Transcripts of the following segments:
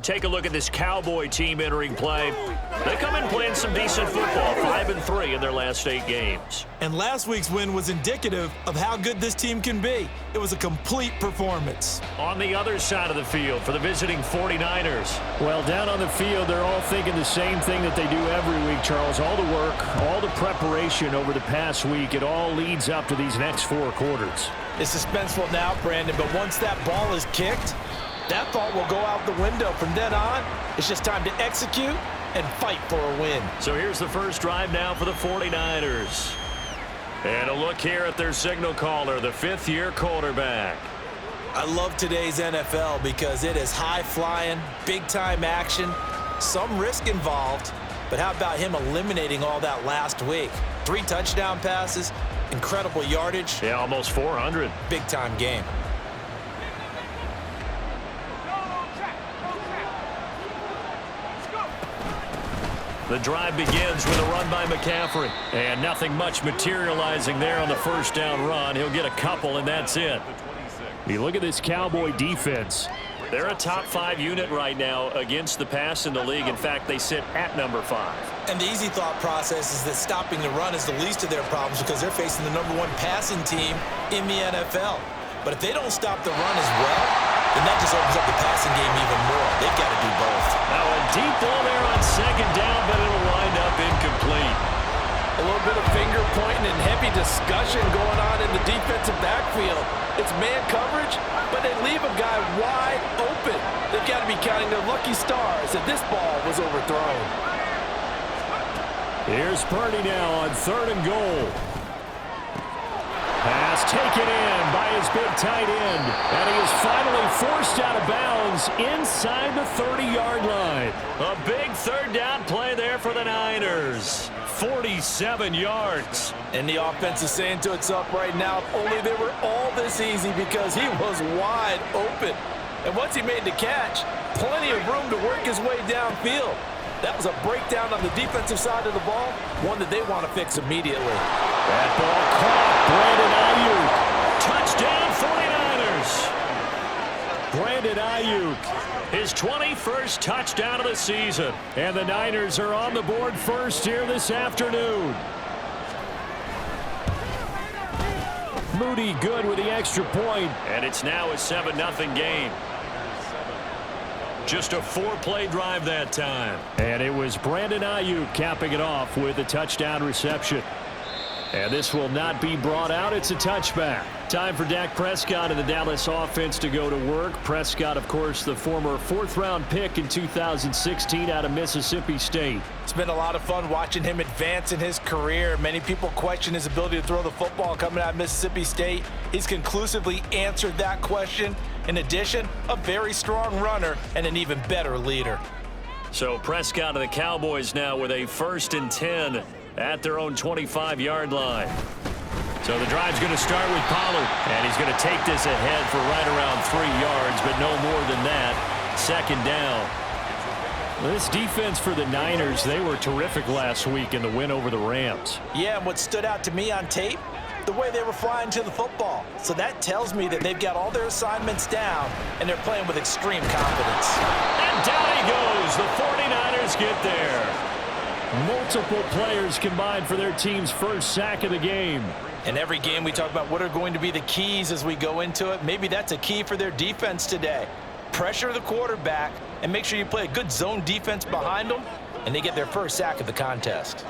Take a look at this Cowboy team entering play. They come in playing some decent football, 5-3 in their last 8 games. And last week's win was indicative of how good this team can be. It was a complete performance. On the other side of the field for the visiting 49ers. Well, down on the field, they're all thinking the same thing that they do every week, Charles. All the work, all the preparation over the past week, it all leads up to these next 4 quarters. It's suspenseful now, Brandon, but once that ball is kicked, that thought will go out the window. From then on, it's just time to execute and fight for a win. So here's the first drive now for the 49ers. And a look here at their signal caller, the 5th-year quarterback. I love today's NFL because it is high-flying, big-time action, some risk involved. But how about him eliminating all that last week? 3 touchdown passes, incredible yardage. Yeah, almost 400. Big-time game. The drive begins with a run by McCaffrey. And nothing much materializing there on the first down run. He'll get a couple, and that's it. You look at this Cowboy defense. They're a top 5 unit right now against the pass in the league. In fact, they sit at number 5. And the easy thought process is that stopping the run is the least of their problems because they're facing the number 1 passing team in the NFL. But if they don't stop the run as well, then that just opens up the passing game even more. They've got to do both. Now a deep ball there on second down, but it'll wind up incomplete. A little bit of finger pointing and heavy discussion going on in the defensive backfield. It's man coverage, but they leave a guy wide open. They've got to be counting their lucky stars that this ball was overthrown. Here's Purdy now on 3rd and goal. Pass taken in by his big tight end. And he is finally forced out of bounds inside the 30-yard line. A big 3rd down play there for the Niners. 47 yards. And the offense is saying to itself right now, if only they were all this easy because he was wide open. And once he made the catch, plenty of room to work his way downfield. That was a breakdown on the defensive side of the ball, one that they want to fix immediately. That ball caught. Brandon Ayuk. Brandon Ayuk. His 21st touchdown of the season. And the Niners are on the board first here this afternoon. Moody good with the extra point. And it's now a 7-0 game. Just a 4-play drive that time. And it was Brandon Ayuk capping it off with a touchdown reception. And this will not be brought out. It's a touchback. Time for Dak Prescott and the Dallas offense to go to work. Prescott, of course, the former 4th-round pick in 2016 out of Mississippi State. It's been a lot of fun watching him advance in his career. Many people question his ability to throw the football coming out of Mississippi State. He's conclusively answered that question. In addition, a very strong runner and an even better leader. So Prescott and the Cowboys now with a 1st and 10 at their own 25-yard line. So the drive's going to start with Pollard, and he's going to take this ahead for right around 3 yards, but no more than that. 2nd down. This defense for the Niners, they were terrific last week in the win over the Rams. Yeah, and what stood out to me on tape, the way they were flying to the football. So that tells me that they've got all their assignments down, and they're playing with extreme confidence. And down he goes. The 49ers get there. Multiple players combined for their team's first sack of the game. In every game we talk about what are going to be the keys as we go into it. Maybe that's a key for their defense today. Pressure the quarterback and make sure you play a good zone defense behind them, and they get their first sack of the contest.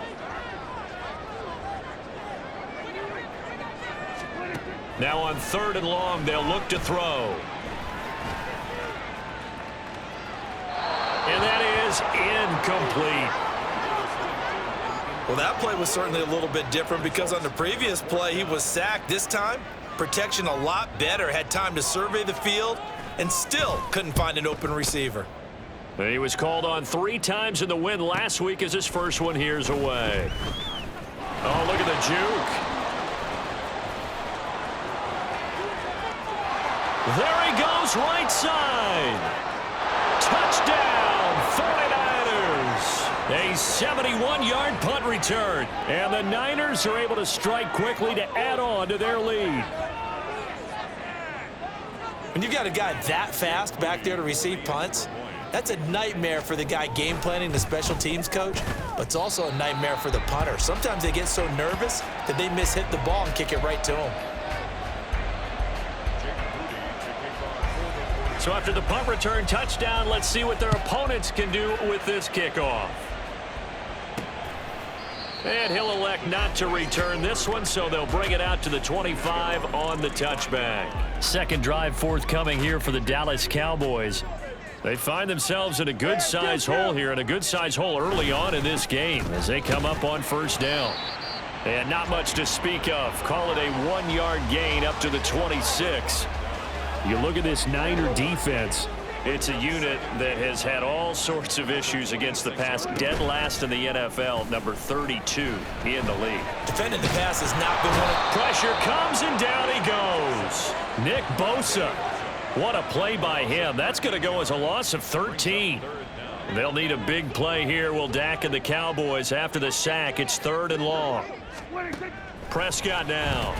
Now on 3rd and long, they'll look to throw. And that is incomplete. Well, that play was certainly a little bit different because on the previous play, he was sacked. This time, protection a lot better, had time to survey the field, and still couldn't find an open receiver. He was called on 3 times in the win last week as his first one here's away. Oh, look at the juke. There he goes, right side. Touchdown, 49ers. A 71-yard punt return. And the Niners are able to strike quickly to add on to their lead. When you've got a guy that fast back there to receive punts, That's a nightmare for the guy game planning, the special teams coach, but it's also a nightmare for the punter. Sometimes they get so nervous that they mishit the ball and kick it right to him. So after the punt return touchdown, let's see what their opponents can do with this kickoff. And he'll elect not to return this one, so they'll bring it out to the 25 on the touchback. Second drive forthcoming here for the Dallas Cowboys. They find themselves in a good-sized hole here, and a good-sized hole early on in this game as they come up on first down. And not much to speak of. Call it a 1-yard gain up to the 26. You look at this Niner defense. It's a unit that has had all sorts of issues against the pass. Dead last in the NFL, number 32 in the league. Defending the pass has not been one of... Pressure comes, and down he goes. Nick Bosa. What a play by him. That's going to go as a loss of 13. They'll need a big play here. Will Dak and the Cowboys after the sack. It's 3rd and long. Prescott now.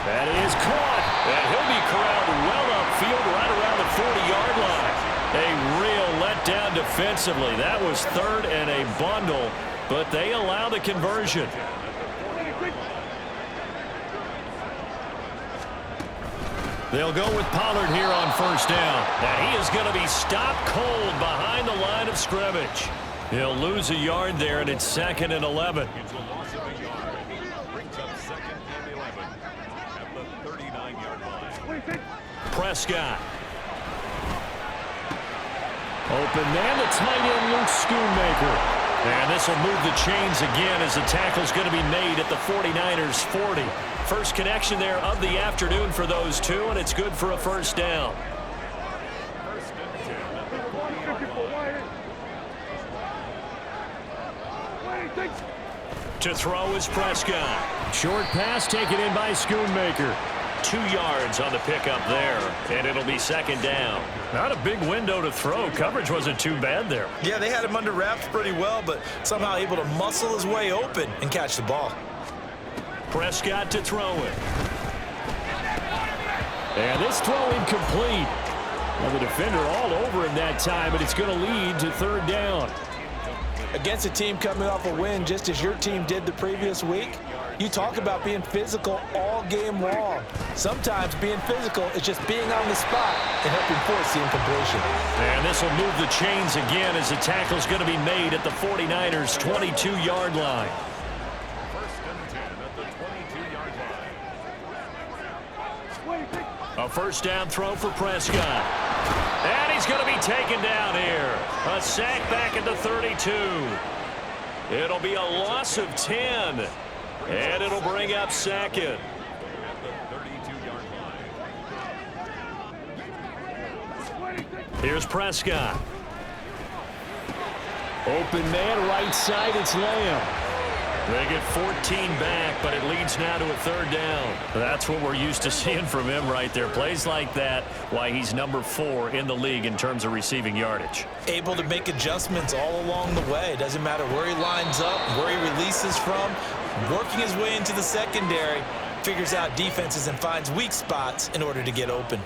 That is caught. And he'll be corralled well upfield right around the 40-yard line. A real letdown defensively. That was 3rd and a bundle, but they allow the conversion. They'll go with Pollard here on first down. And he is going to be stopped cold behind the line of scrimmage. He'll lose a yard there, and it's 2nd and 11. Prescott. Open man, the tight end, Luke Schoonmaker. And this will move the chains again as the tackle's going to be made at the 49ers 40. First connection there of the afternoon for those two, and it's good for a first down. To throw is Prescott. Short pass taken in by Schoonmaker. 2 yards on the pickup there, and it'll be 2nd down. Not a big window to throw. Coverage wasn't too bad there. Yeah, they had him under wraps pretty well, but somehow able to muscle his way open and catch the ball. Prescott to throw it. And this throw incomplete. Well, the defender all over him that time, but it's going to lead to 3rd down. Against a team coming off a win just as your team did the previous week, you talk about being physical all game long. Sometimes being physical is just being on the spot and helping force the incompletion. And this will move the chains again as the tackle's going to be made at the 49ers 22-yard line. A first down throw for Prescott. And he's going to be taken down here. A sack back at the 32. It'll be a loss of 10. And it'll bring up 2nd. Here's Prescott. Open man, right side, it's Lamb. They get 14 back, but it leads now to a 3rd down. That's what we're used to seeing from him right there. Plays like that, why he's number 4 in the league in terms of receiving yardage. Able to make adjustments all along the way. Doesn't matter where he lines up, where he releases from. Working his way into the secondary, figures out defenses and finds weak spots in order to get open.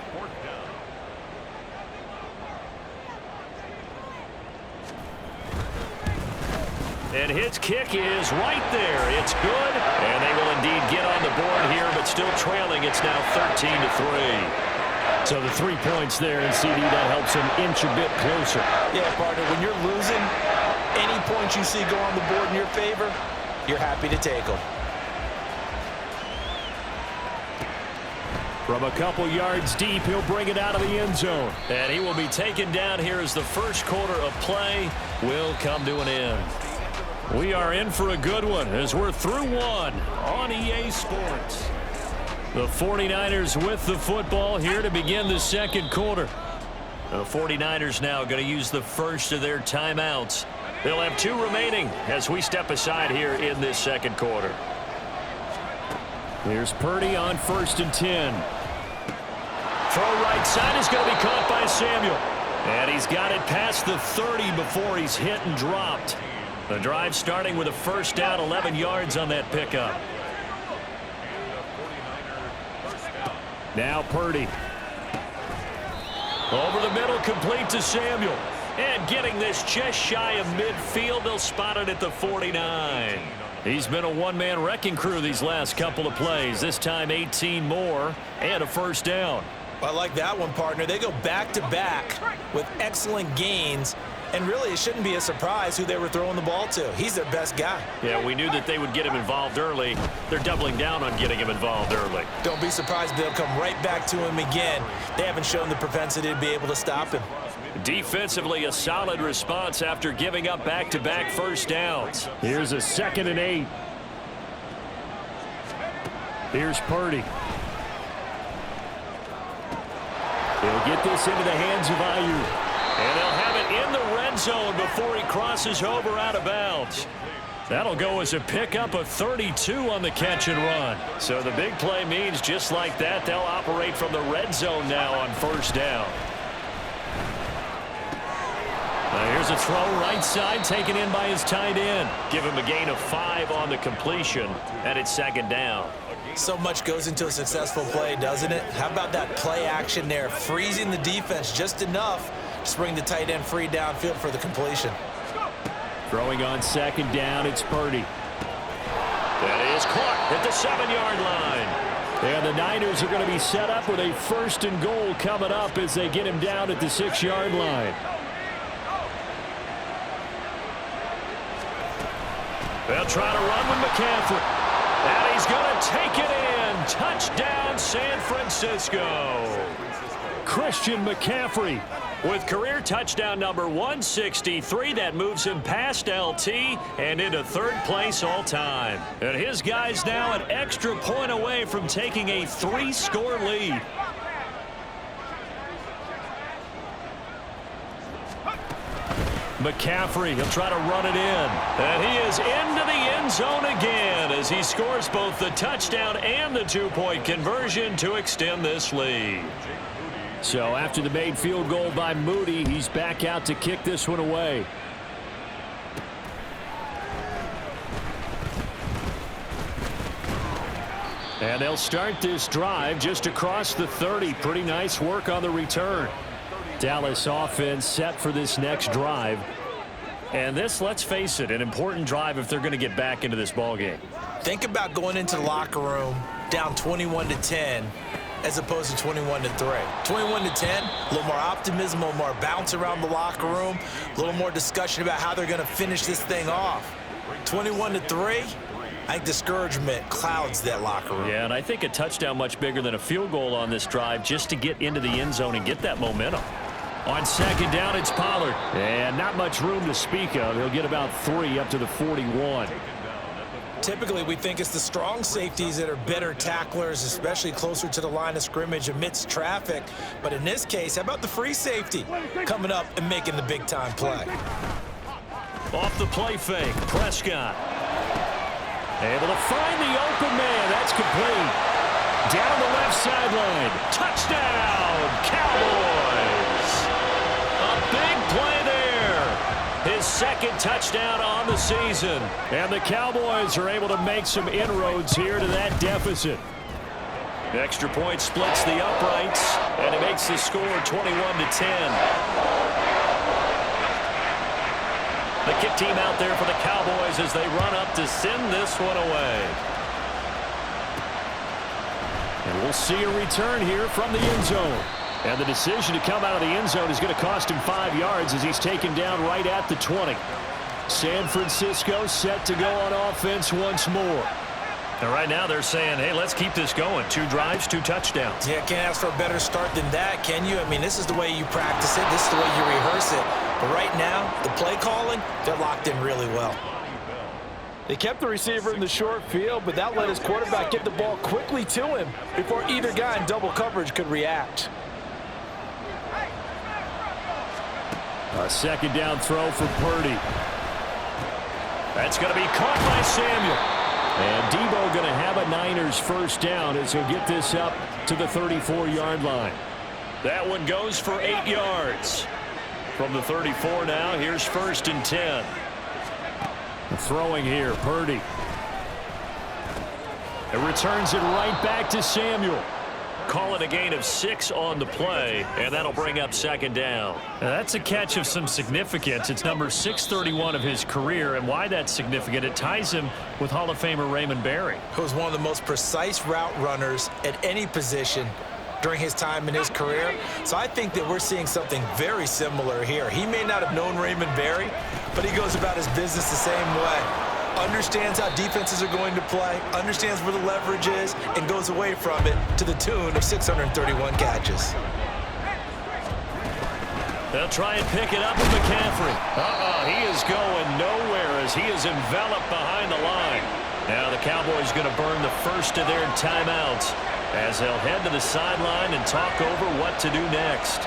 And his kick is right there. It's good. And they will indeed get on the board here, but still trailing. It's now 13-3. So the 3 points there, and CD, that helps him inch a bit closer. Yeah, partner, when you're losing, any points you see go on the board in your favor, you're happy to take them. From a couple yards deep, he'll bring it out of the end zone. And he will be taken down here as the first quarter of play will come to an end. We are in for a good one as we're through one on EA Sports. The 49ers with the football here to begin the second quarter. The 49ers now going to use the first of their timeouts. They'll have 2 remaining as we step aside here in this second quarter. Here's Purdy on 1st and 10. Throw right side is going to be caught by Samuel. And he's got it past the 30 before he's hit and dropped. The drive starting with a first down, 11 yards on that pickup. Now Purdy. Over the middle, complete to Samuel. And getting this just shy of midfield, they'll spot it at the 49. He's been a one-man wrecking crew these last couple of plays. This time 18 more and a first down. I like that one, partner. They go back-to-back with excellent gains. And really, it shouldn't be a surprise who they were throwing the ball to. He's their best guy. Yeah, we knew that they would get him involved early. They're doubling down on getting him involved early. Don't be surprised if they'll come right back to him again. They haven't shown the propensity to be able to stop him. Defensively, a solid response after giving up back-to-back first downs. Here's a 2nd and 8. Here's Purdy. He'll get this into the hands of Ayuk. And they'll have it in the red zone before he crosses over out of bounds. That'll go as a pickup of 32 on the catch and run. So the big play means just like that, they'll operate from the red zone now on first down. Now here's a throw right side taken in by his tight end. Give him a gain of 5 on the completion, and it's 2nd down. So much goes into a successful play, doesn't it? How about that play action there, freezing the defense just enough to bring the tight end free downfield for the completion. Throwing on 2nd down, it's Purdy. That is caught at the 7-yard line. And the Niners are going to be set up with a 1st and goal coming up as they get him down at the 6-yard line. They'll try to run with McCaffrey. And he's going to take it in. Touchdown, San Francisco. Christian McCaffrey with career touchdown number 163. That moves him past LT and into 3rd place all time. And his guys now an extra point away from taking a 3-score lead. McCaffrey, he'll try to run it in. And he is into the end zone again as he scores both the touchdown and the 2-point conversion to extend this lead. So after the made field goal by Moody, he's back out to kick this one away. And they'll start this drive just across the 30. Pretty nice work on the return. Dallas offense set for this next drive. And this, let's face it, an important drive if they're going to get back into this ballgame. Think about going into the locker room down 21-10 as opposed to 21-3. 21-10, a little more optimism, a little more bounce around the locker room, a little more discussion about how they're going to finish this thing off. 21-3, I think discouragement clouds that locker room. Yeah, and I think a touchdown much bigger than a field goal on this drive just to get into the end zone and get that momentum. On 2nd down, it's Pollard. And not much room to speak of. He'll get about 3 up to the 41. Typically, we think it's the strong safeties that are better tacklers, especially closer to the line of scrimmage amidst traffic. But in this case, how about the free safety coming up and making the big-time play? Off the play fake, Prescott. Able to find the open man. That's complete. Down the left sideline. Touchdown, Cowboys. A big play there. His 2nd touchdown on the season. And the Cowboys are able to make some inroads here to that deficit. Extra point splits the uprights, and it makes the score 21-10. The kick team out there for the Cowboys as they run up to send this one away. And we'll see a return here from the end zone. And the decision to come out of the end zone is going to cost him 5 yards as he's taken down right at the 20. San Francisco set to go on offense once more. And right now they're saying, hey, let's keep this going. 2 drives, 2 touchdowns. Yeah, can't ask for a better start than that, can you? I mean, this is the way you practice it. This is the way you rehearse it. But right now, the play calling, they're locked in really well. They kept the receiver in the short field, but that let his quarterback get the ball quickly to him before either guy in double coverage could react. A 2nd down throw for Purdy. That's going to be caught by Samuel. And Debo going to have a Niners first down as he'll get this up to the 34-yard line. That one goes for 8 yards. From the 34 now, here's 1st and 10. Throwing here, Purdy. It returns it right back to Samuel. Call it a gain of 6 on the play, and that'll bring up second down. Now, that's a catch of some significance. It's number 631 of his career, and why that's significant, it ties him with Hall of Famer Raymond Berry. Who was one of the most precise route runners at any position during his time in his career. So I think that we're seeing something very similar here. He may not have known Raymond Berry, but he goes about his business the same way. Understands how defenses are going to play, understands where the leverage is, and goes away from it to the tune of 631 catches. They'll try and pick it up with McCaffrey. He is going nowhere as he is enveloped behind the line. Now the Cowboys going to burn the first of their timeouts as they'll head to the sideline and talk over what to do next.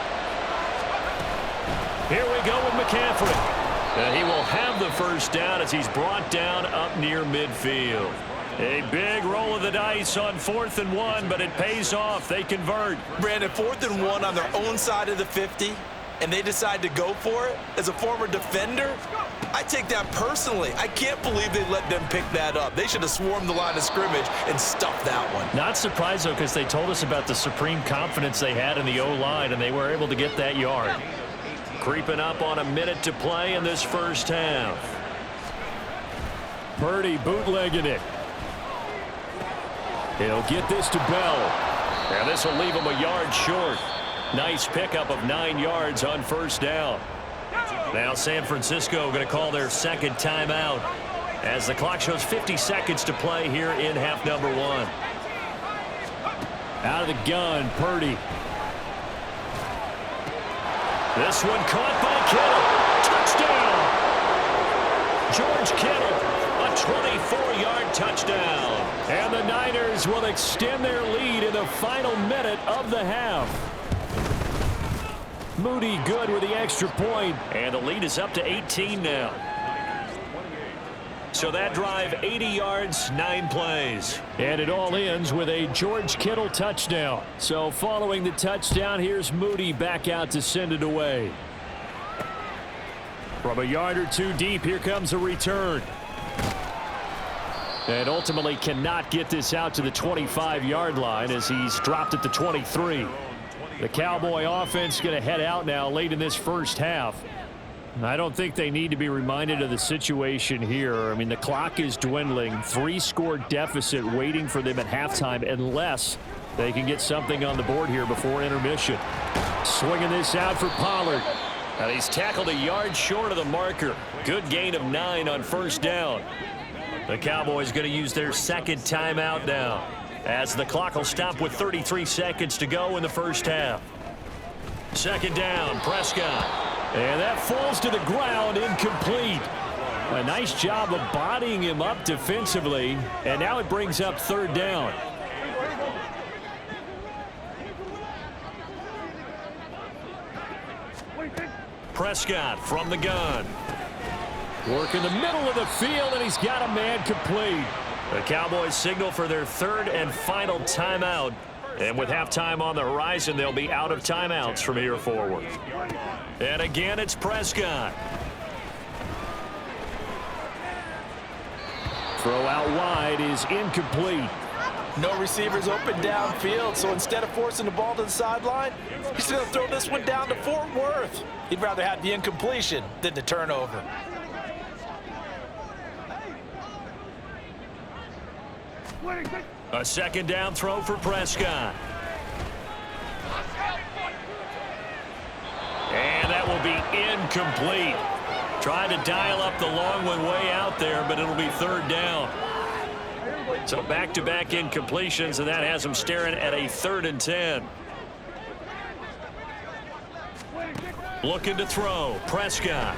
Here we go with McCaffrey. And he will have the first down as he's brought down up near midfield. A big roll of the dice on 4th and 1, but it pays off. They convert. Brandon, 4th and 1 on their own side of the 50, and they decide to go for it. As a former defender, I take that personally. I can't believe they let them pick that up. They should have swarmed the line of scrimmage and stuffed that one. Not surprised, though, because they told us about the supreme confidence they had in the O-line, and they were able to get that yard. Creeping up on a minute to play in this first half. Purdy bootlegging it. He'll get this to Bell. And this will leave him a yard short. Nice pickup of 9 yards on first down. Now San Francisco going to call their second timeout as the clock shows 50 seconds to play here in half number 1. Out of the gun, Purdy. This one caught by Kittle. Touchdown. George Kittle, a 24-yard touchdown. And the Niners will extend their lead in the final minute of the half. Moody good with the extra point. And the lead is up to 18 now. So that drive, 80 yards, 9 plays. And it all ends with a George Kittle touchdown. So following the touchdown, here's Moody back out to send it away. From a yard or two deep, here comes a return. And ultimately cannot get this out to the 25-yard line as he's dropped at the 23. The Cowboy offense going to head out now late in this first half. I don't think they need to be reminded of the situation here. I mean, the clock is dwindling. 3-score deficit waiting for them at halftime unless they can get something on the board here before intermission. Swinging this out for Pollard. And he's tackled a yard short of the marker. Good gain of 9 on first down. The Cowboys going to use their second timeout now as the clock will stop with 33 seconds to go in the first half. Second down, Prescott. And that falls to the ground, incomplete. A nice job of bodying him up defensively, and now it brings up third down. Prescott from the gun. Work in the middle of the field, and he's got a man complete. The Cowboys signal for their third and final timeout. And with halftime on the horizon, they'll be out of timeouts from here forward. And again, it's Prescott. Throw out wide is incomplete. No receivers open downfield, so instead of forcing the ball to the sideline, he's going to throw this one down to Fort Worth. He'd rather have the incompletion than the turnover. A second down throw for Prescott. And that will be incomplete. Trying to dial up the long one way out there, but it'll be third down. So back-to-back incompletions, and that has him staring at a 3rd and 10. Looking to throw, Prescott.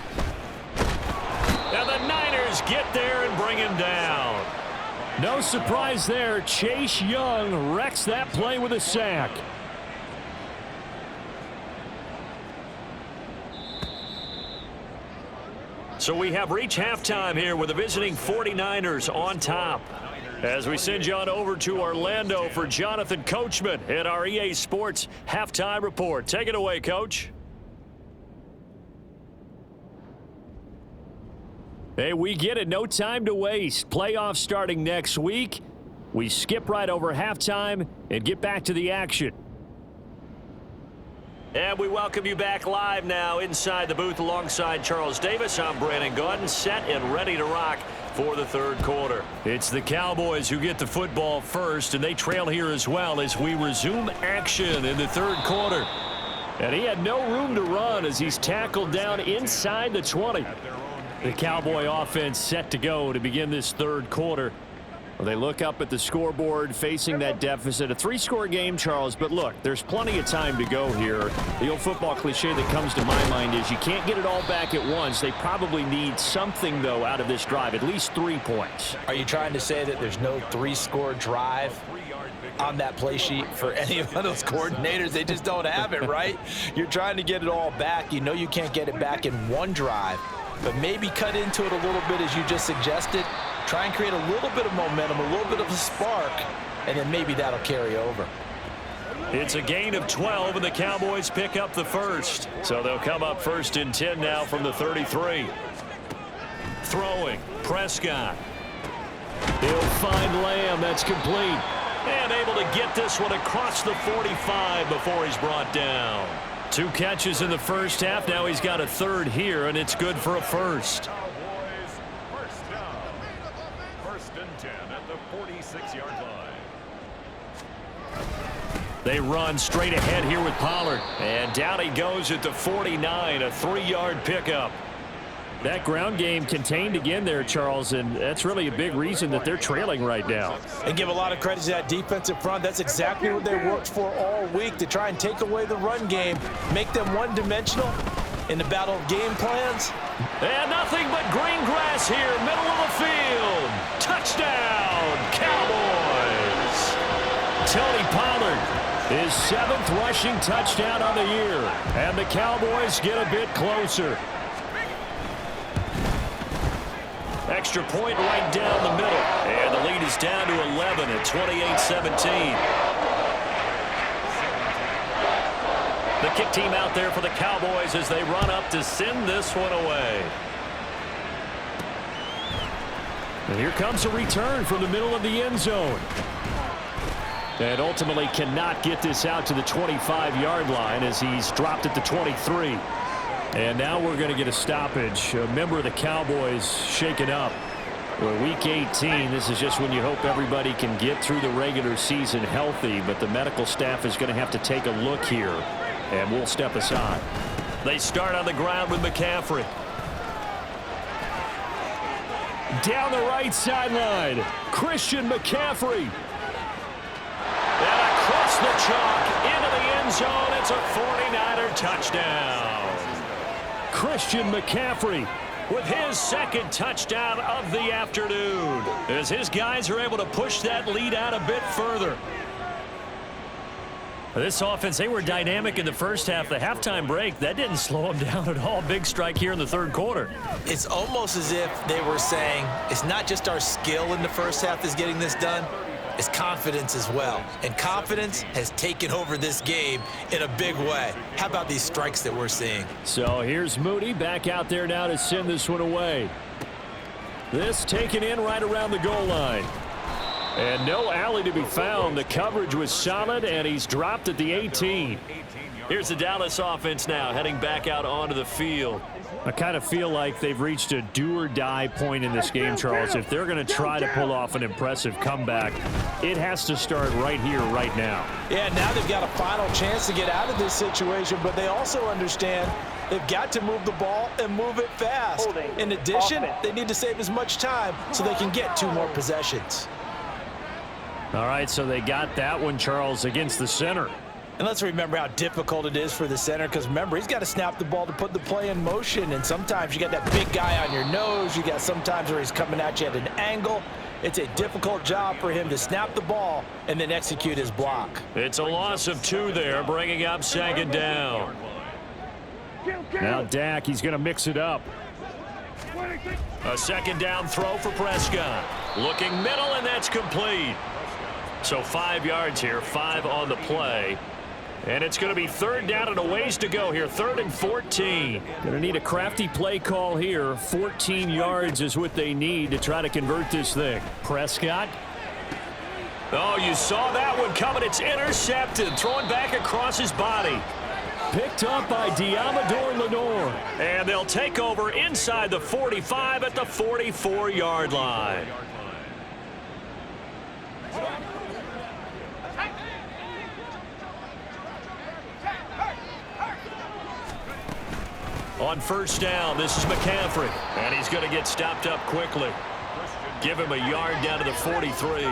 And the Niners get there and bring him down. No surprise there. Chase Young wrecks that play with a sack. So we have reached halftime here with the visiting 49ers on top. As we send you on over to Orlando for Jonathan Coachman at our EA Sports Halftime Report. Take it away, Coach. Hey, we get it. No time to waste. Playoffs starting next week. We skip right over halftime and get back to the action. And we welcome you back live now inside the booth alongside Charles Davis. I'm Brandon Gaudin, set and ready to rock for the third quarter. It's the Cowboys who get the football first, and they trail here as well as we resume action in the third quarter. And he had no room to run as he's tackled down inside the 20. The Cowboy offense set to go to begin this third quarter. Well, they look up at the scoreboard facing that deficit. A 3-score game, Charles, but look, there's plenty of time to go here. The old football cliche that comes to my mind is you can't get it all back at once. They probably need something, though, out of this drive, at least 3 points. Are you trying to say that there's no 3-score drive on that play sheet for any of those coordinators? They just don't have it, right? You're trying to get it all back. You know you can't get it back in one drive, but maybe cut into it a little bit as you just suggested. Try and create a little bit of momentum, a little bit of a spark, and then maybe that'll carry over. It's a gain of 12, and the Cowboys pick up the first. So they'll come up 1st and 10 now from the 33. Throwing, Prescott. He'll find Lamb. That's complete. And able to get this one across the 45 before he's brought down. 2 catches in the first half. Now he's got a third here, and it's good for a first. They run straight ahead here with Pollard. And down he goes at the 49, a 3-yard pickup. That ground game contained again there, Charles, and that's really a big reason that they're trailing right now. And give a lot of credit to that defensive front. That's exactly what they worked for all week, to try and take away the run game, make them one-dimensional in the battle of game plans. And nothing but green grass here, middle of the field. Touchdown, Cowboys. Tony Pollard, his 7th rushing touchdown on the year. And the Cowboys get a bit closer. Extra point right down the middle. And the lead is down to 11 at 28-17. The kick team out there for the Cowboys as they run up to send this one away. And here comes a return from the middle of the end zone. And ultimately cannot get this out to the 25-yard line as he's dropped at the 23. And now we're going to get a stoppage. A member of the Cowboys shaken up. Well, week 18, this is just when you hope everybody can get through the regular season healthy, but the medical staff is going to have to take a look here, and we'll step aside. They start on the ground with McCaffrey. Down the right sideline, Christian McCaffrey. And across the chalk into the end zone. It's a 49er touchdown. Christian McCaffrey with his 2nd touchdown of the afternoon as his guys are able to push that lead out a bit further. This offense, they were dynamic in the first half. The halftime break, that didn't slow them down at all. Big strike here in the third quarter. It's almost as if they were saying, it's not just our skill in the first half that's getting this done, it's confidence as well. And confidence has taken over this game in a big way. How about these strikes that we're seeing? So here's Moody back out there now to send this one away. This taken in right around the goal line. And no alley to be found. The coverage was solid, and he's dropped at the 18. Here's the Dallas offense now heading back out onto the field. I kind of feel like they've reached a do-or-die point in this game, Charles. If they're going to try to pull off an impressive comeback, it has to start right here, right now. Yeah, now they've got a final chance to get out of this situation, but they also understand they've got to move the ball and move it fast. In addition, they need to save as much time so they can get 2 more possessions. All right, so they got that one, Charles, against the center. And let's remember how difficult it is for the center, because remember, he's got to snap the ball to put the play in motion, and sometimes you got that big guy on your nose. You got sometimes where he's coming at you at an angle. It's a difficult job for him to snap the ball and then execute his block. It's a loss of 2 there, bringing up 2nd down. Now Dak, he's going to mix it up. A 2nd down throw for Prescott. Looking middle, and that's complete. So 5 yards here, 5 on the play. And it's going to be 3rd down and a ways to go here, 3rd and 14. Going to need a crafty play call here. 14 yards is what they need to try to convert this thing. Prescott. Oh, you saw that one coming. It's intercepted, throwing back across his body. Picked up by Diamador Lenore. And they'll take over inside the 45 at the 44-yard line. On first down, this is McCaffrey. And he's going to get stopped up quickly. Give him a yard down to the 43.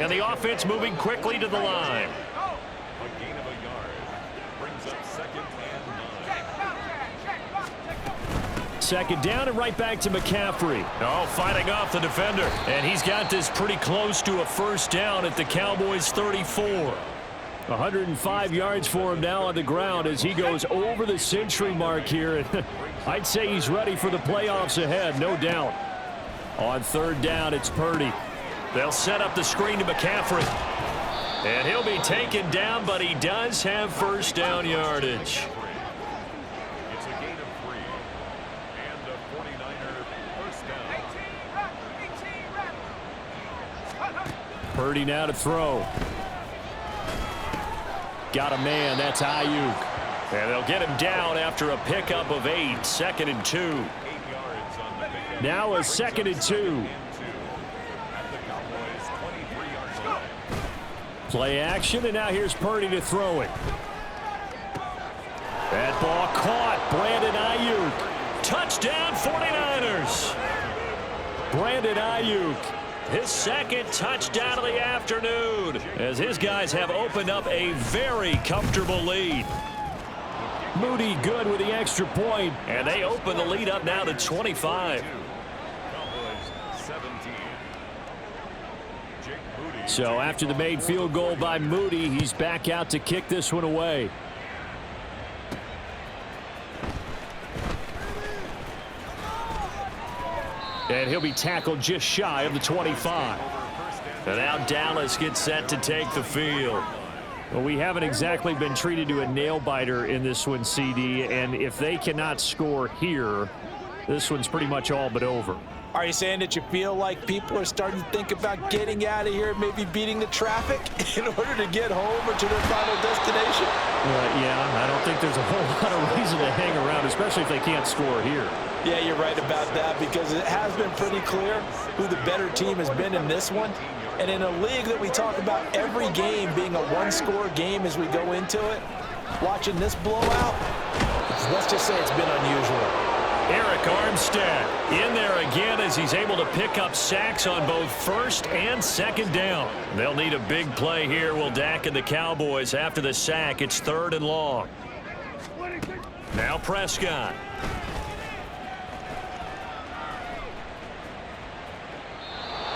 And the offense moving quickly to the line. A gain of a yard brings up 2nd and 9. Second down and right back to McCaffrey. Oh, fighting off the defender. And he's got this pretty close to a first down at the Cowboys' 34. 105 yards for him now on the ground as he goes over the century mark here. I'd say he's ready for the playoffs ahead, no doubt. On third down, it's Purdy. They'll set up the screen to McCaffrey. And he'll be taken down, but he does have first down yardage. It's a gain of 3. And the 49er first down. Purdy now to throw. Got a man, that's Ayuk. And they'll get him down after a pickup of 8, 2nd and 2. 8 yards on the pickup. Now a 2nd and 2. At the Cowboys' 23-yard line. Play action, and now here's Purdy to throw it. That ball caught. Brandon Ayuk. Touchdown 49ers. Brandon Ayuk. His second touchdown of the afternoon as his guys have opened up a very comfortable lead. Moody good with the extra point. And they open the lead up now to 25. Cowboys 17. Jake Moody. So after the made field goal by Moody, he's back out to kick this one away. And he'll be tackled just shy of the 25. And now Dallas gets set to take the field. Well, we haven't exactly been treated to a nail-biter in this one, CD, and if they cannot score here, this one's pretty much all but over. Are you saying that you feel like people are starting to think about getting out of here, maybe beating the traffic in order to get home or to their final destination? Yeah, I don't think there's a whole lot of reason to hang around, especially if they can't score here. Yeah, you're right about that because it has been pretty clear who the better team has been in this one. And in a league that we talk about every game being a one-score game as we go into it, watching this blowout, let's just say it's been unusual. Eric Armstead in there again as he's able to pick up sacks on both first and second down. They'll need a big play here, will Dak and the Cowboys. After the sack, it's 3rd and long. Now Prescott.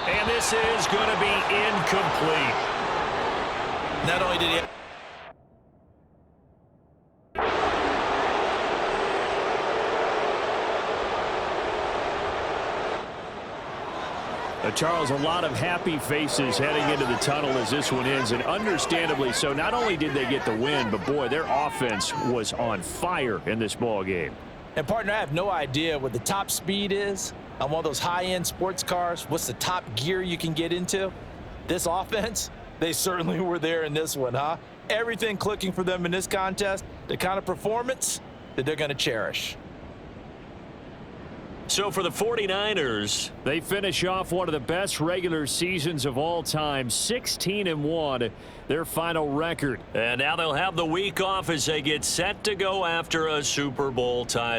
And this is going to be incomplete. Not only did he... Charles, a lot of happy faces heading into the tunnel as this one ends, and understandably so. Not only did they get the win, but boy, their offense was on fire in this ball game. And partner, I have no idea what the top speed is on one of those high-end sports cars. What's the top gear you can get into? This offense, they certainly were there in this one, huh? Everything clicking for them in this contest, the kind of performance that they're going to cherish. So for the 49ers, they finish off one of the best regular seasons of all time, 16-1, their final record. And now they'll have the week off as they get set to go after a Super Bowl title.